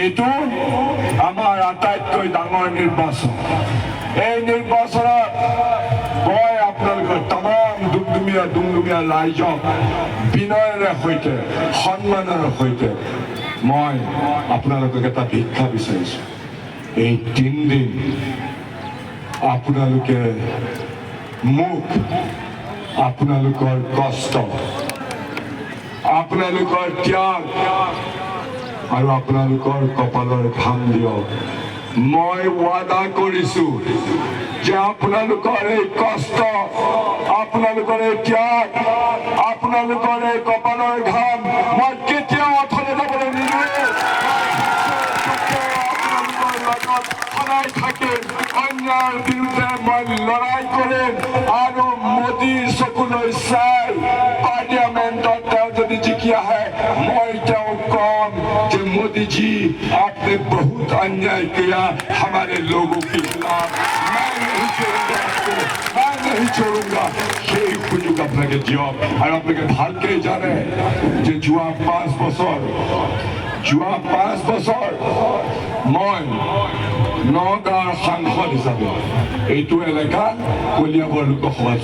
এইটো আমাৰ আটাইতকৈ ডাঙৰ নিৰ্বাচন। এই নিৰ্বাচনত মই আপোনালোকৰ তামাম দুমদুমীয়া ৰাইজক বিনয়েৰে সৈতে সন্মানৰ সৈতে মই আপোনালোকক এটা ভিক্ষা বিচাৰিছোঁ। এই 3 দিন আপোনালোকে মোক আপোনালোকৰ কষ্ট, আপোনালোকৰ ত্যাগ আৰু আপোনালোকৰ কপালৰ ঘাম দিয়ক। মই ৱাদা কৰিছোঁ যে আপোনালোকৰ এই কষ্ট, আপোনালোকৰ এই ত্যাগ, আপোনালোকৰ এই কপালৰ ঘাম মই কেতিয়াও অথলে যাবলৈ নিদিওঁ। আপোনালোকৰ লগত সদায় থাকিম, অন্যায়ৰ বিৰুদ্ধে মই লৰাই কৰিম আৰু মোদীৰ চকুলৈ চাই পাৰ্লিয়ামেণ্টত তেওঁ যদি জিকি আহে মই তেওঁক কম कि मोदी जी आपने बहुत अन्याय किया हमारे लोगों के खिलाफ, मैं नहीं छोड़ूंगा। সেই সুযোগ আপনাকে দিয়ক আৰু আপোনালোকে ভালকে জানে যে যোৱা 5 বছৰ মই নগাঁৱৰ সাংসদ হিচাপে এইটো এলেকা কলিয়াবৰ লোকসভাত